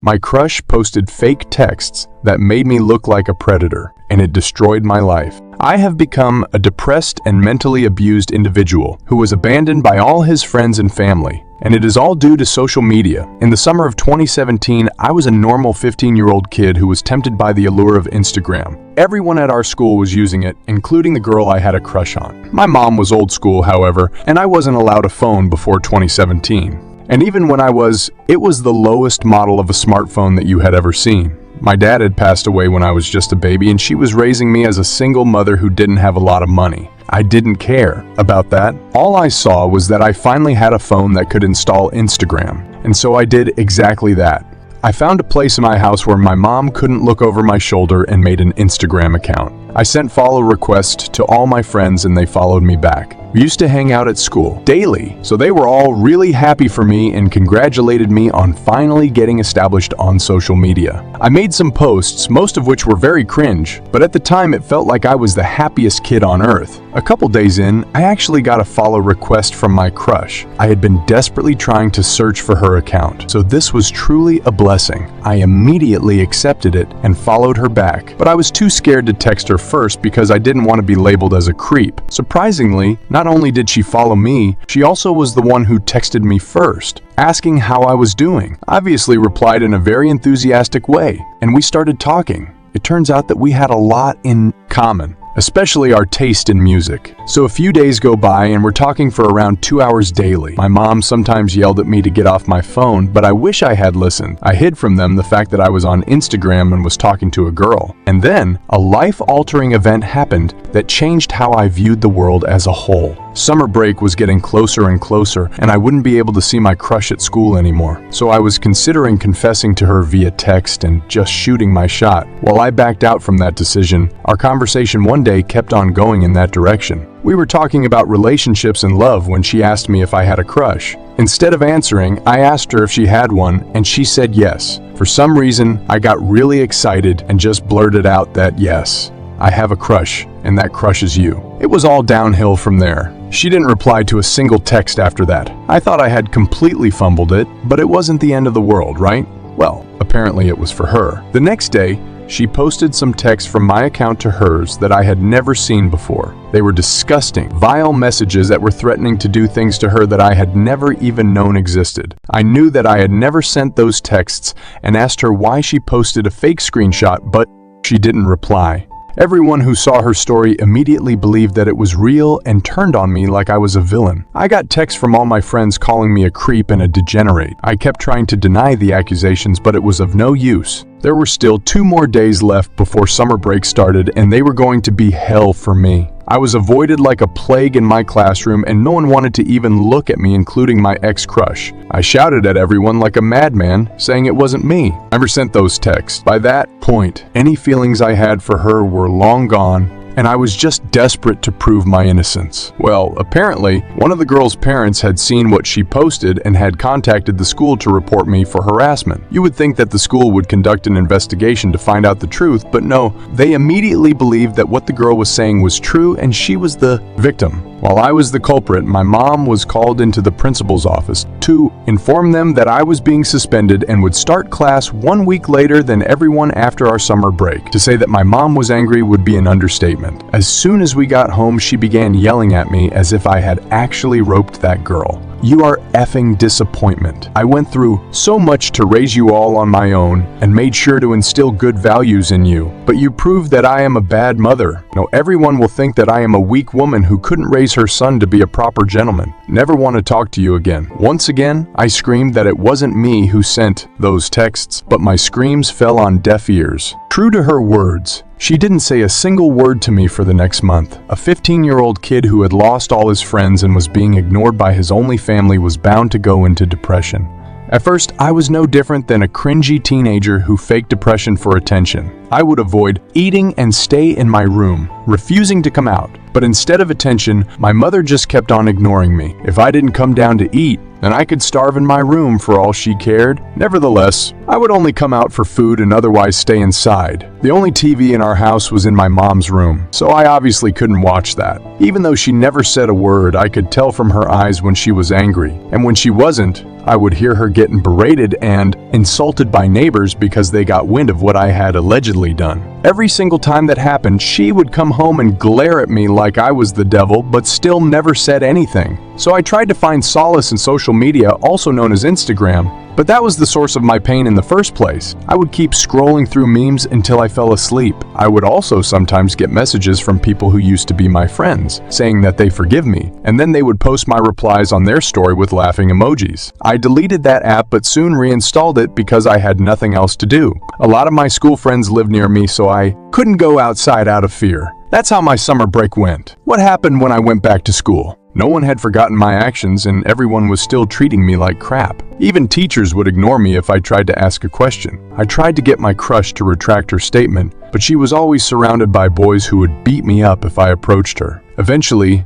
My crush posted fake texts that made me look like a predator, and it destroyed my life. I have become a depressed and mentally abused individual who was abandoned by all his friends and family, and it is all due to social media. In the summer of 2017, I was a normal 15-year-old kid who was tempted by the allure of Instagram. Everyone at our school was using it, including the girl I had a crush on. My mom was old school, however, and I wasn't allowed a phone before 2017. And even when I was, it was the lowest model of a smartphone that you had ever seen. My dad had passed away when I was just a baby, and she was raising me as a single mother who didn't have a lot of money. I didn't care about that. All I saw was that I finally had a phone that could install Instagram, and so I did exactly that. I found a place in my house where my mom couldn't look over my shoulder and made an Instagram account. I sent follow requests to all my friends and they followed me back. We used to hang out at school daily, so they were all really happy for me and congratulated me on finally getting established on social media. I made some posts, most of which were very cringe, but at the time it felt like I was the happiest kid on earth. A couple days in, I actually got a follow request from my crush. I had been desperately trying to search for her account, so this was truly a blessing. I immediately accepted it and followed her back, but I was too scared to text her first because I didn't want to be labeled as a creep. Surprisingly, not only did she follow me, she also was the one who texted me first, asking how I was doing. I obviously replied in a very enthusiastic way, and we started talking. It turns out that we had a lot in common, especially our taste in music. So a few days go by and we're talking for around 2 hours daily. My mom sometimes yelled at me to get off my phone, but I wish I had listened. I hid from them the fact that I was on Instagram and was talking to a girl. And then, a life-altering event happened that changed how I viewed the world as a whole. Summer break was getting closer and closer, and I wouldn't be able to see my crush at school anymore. So I was considering confessing to her via text and just shooting my shot. While I backed out from that decision, our conversation one day kept on going in that direction. We were talking about relationships and love when she asked me if I had a crush. Instead of answering, I asked her if she had one, and she said yes. For some reason, I got really excited and just blurted out that yes, I have a crush, and that crush is you. It was all downhill from there. She didn't reply to a single text after that. I thought I had completely fumbled it, but it wasn't the end of the world, right? Well, apparently it was for her. The next day, she posted some texts from my account to hers that I had never seen before. They were disgusting, vile messages that were threatening to do things to her that I had never even known existed. I knew that I had never sent those texts and asked her why she posted a fake screenshot, but she didn't reply. Everyone who saw her story immediately believed that it was real and turned on me like I was a villain. I got texts from all my friends calling me a creep and a degenerate. I kept trying to deny the accusations, but it was of no use. There were still 2 more days left before summer break started, and they were going to be hell for me. I was avoided like a plague in my classroom, and no one wanted to even look at me, including my ex-crush. I shouted at everyone like a madman, saying it wasn't me. I never sent those texts. By that point, any feelings I had for her were long gone, and I was just desperate to prove my innocence. Well, apparently, one of the girl's parents had seen what she posted and had contacted the school to report me for harassment. You would think that the school would conduct an investigation to find out the truth, but no, they immediately believed that what the girl was saying was true and she was the victim. While I was the culprit, my mom was called into the principal's office to inform them that I was being suspended and would start class 1 week later than everyone after our summer break. To say that my mom was angry would be an understatement. As soon as we got home, she began yelling at me as if I had actually roped that girl. You are effing disappointment. I went through so much to raise you all on my own and made sure to instill good values in you, but you proved that I am a bad mother. No, everyone will think that I am a weak woman who couldn't raise her son to be a proper gentleman. Never want to talk to you again. Once again, I screamed that it wasn't me who sent those texts, but my screams fell on deaf ears. True to her words, she didn't say a single word to me for the next month. A 15-year-old kid who had lost all his friends and was being ignored by his only family was bound to go into depression. At first, I was no different than a cringy teenager who faked depression for attention. I would avoid eating and stay in my room, refusing to come out. But instead of attention, my mother just kept on ignoring me. If I didn't come down to eat, then I could starve in my room for all she cared. Nevertheless, I would only come out for food and otherwise stay inside. The only TV in our house was in my mom's room, so I obviously couldn't watch that. Even though she never said a word, I could tell from her eyes when she was angry. And when she wasn't, I would hear her getting berated and insulted by neighbors because they got wind of what I had allegedly done. Every single time that happened, she would come home and glare at me like I was the devil, but still never said anything. So I tried to find solace in social media, also known as Instagram, but that was the source of my pain in the first place. I would keep scrolling through memes until I fell asleep. I would also sometimes get messages from people who used to be my friends, saying that they forgive me, and then they would post my replies on their story with laughing emojis. I deleted that app but soon reinstalled it because I had nothing else to do. A lot of my school friends lived near me, so I couldn't go outside out of fear. That's how my summer break went. What happened when I went back to school? No one had forgotten my actions and everyone was still treating me like crap. Even teachers would ignore me if I tried to ask a question. I tried to get my crush to retract her statement, but she was always surrounded by boys who would beat me up if I approached her. Eventually,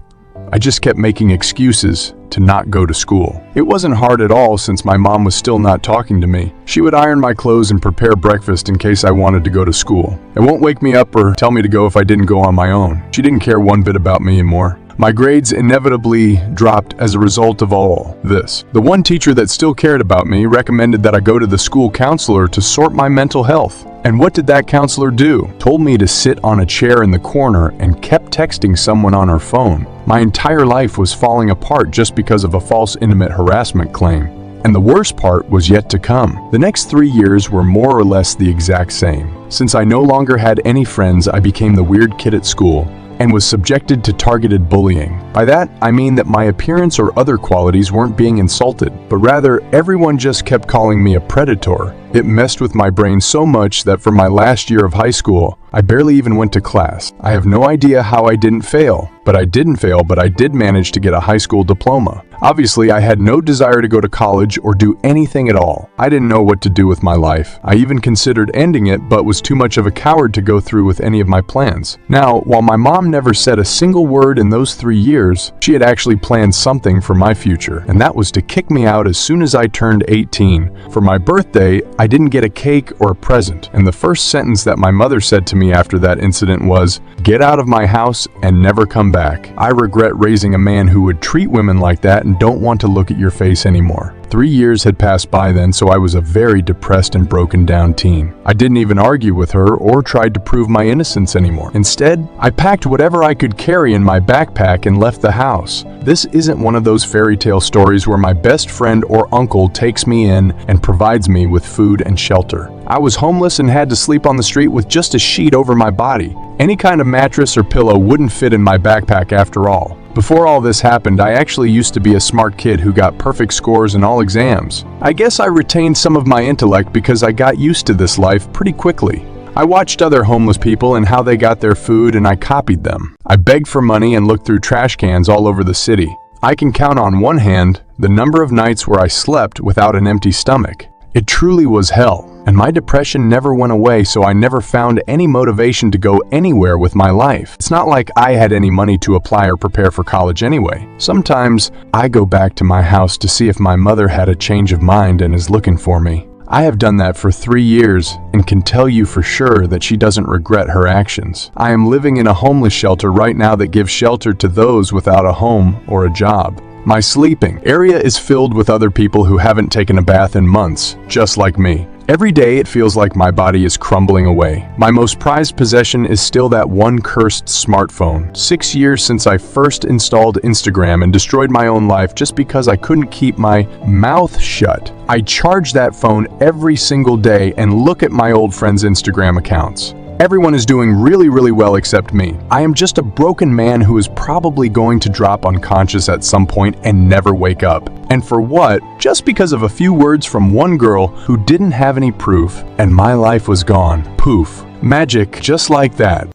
I just kept making excuses to not go to school. It wasn't hard at all since my mom was still not talking to me. She would iron my clothes and prepare breakfast in case I wanted to go to school. It won't wake me up or tell me to go if I didn't go on my own. She didn't care one bit about me anymore. My grades inevitably dropped as a result of all this. The one teacher that still cared about me recommended that I go to the school counselor to sort my mental health. And what did that counselor do? Told me to sit on a chair in the corner and kept texting someone on her phone. My entire life was falling apart just because of a false intimate harassment claim. And the worst part was yet to come. The next 3 years were more or less the exact same. Since I no longer had any friends, I became the weird kid at school and was subjected to targeted bullying. By that, I mean that my appearance or other qualities weren't being insulted, but rather everyone just kept calling me a predator. It messed with my brain so much that for my last year of high school, I barely even went to class. I have no idea how I didn't fail, but I did manage to get a high school diploma. Obviously, I had no desire to go to college or do anything at all. I didn't know what to do with my life. I even considered ending it, but was too much of a coward to go through with any of my plans. Now, while my mom never said a single word in those 3 years, she had actually planned something for my future, and that was to kick me out as soon as I turned 18. For my birthday, I didn't get a cake or a present, and the first sentence that my mother said to me after that incident was, "Get out of my house and never come back. I regret raising a man who would treat women like that and don't want to look at your face anymore." 3 years had passed by then, so I was a very depressed and broken down teen. I didn't even argue with her or tried to prove my innocence anymore. Instead, I packed whatever I could carry in my backpack and left the house. This isn't one of those fairy tale stories where my best friend or uncle takes me in and provides me with food and shelter. I was homeless and had to sleep on the street with just a sheet over my body. Any kind of mattress or pillow wouldn't fit in my backpack after all. Before all this happened, I actually used to be a smart kid who got perfect scores in all exams. I guess I retained some of my intellect because I got used to this life pretty quickly. I watched other homeless people and how they got their food and I copied them. I begged for money and looked through trash cans all over the city. I can count on one hand the number of nights where I slept without an empty stomach. It truly was hell, and my depression never went away, so I never found any motivation to go anywhere with my life. It's not like I had any money to apply or prepare for college anyway. Sometimes I go back to my house to see if my mother had a change of mind and is looking for me. I have done that for 3 years and can tell you for sure that she doesn't regret her actions. I am living in a homeless shelter right now that gives shelter to those without a home or a job. My sleeping area is filled with other people who haven't taken a bath in months, just like me. Every day it feels like my body is crumbling away. My most prized possession is still that one cursed smartphone. 6 years since I first installed Instagram and destroyed my own life just because I couldn't keep my mouth shut. I charge that phone every single day and look at my old friends' Instagram accounts. Everyone is doing really well except me. I am just a broken man who is probably going to drop unconscious at some point and never wake up. And for what? Just because of a few words from one girl who didn't have any proof, and my life was gone. Poof. Magic just like that.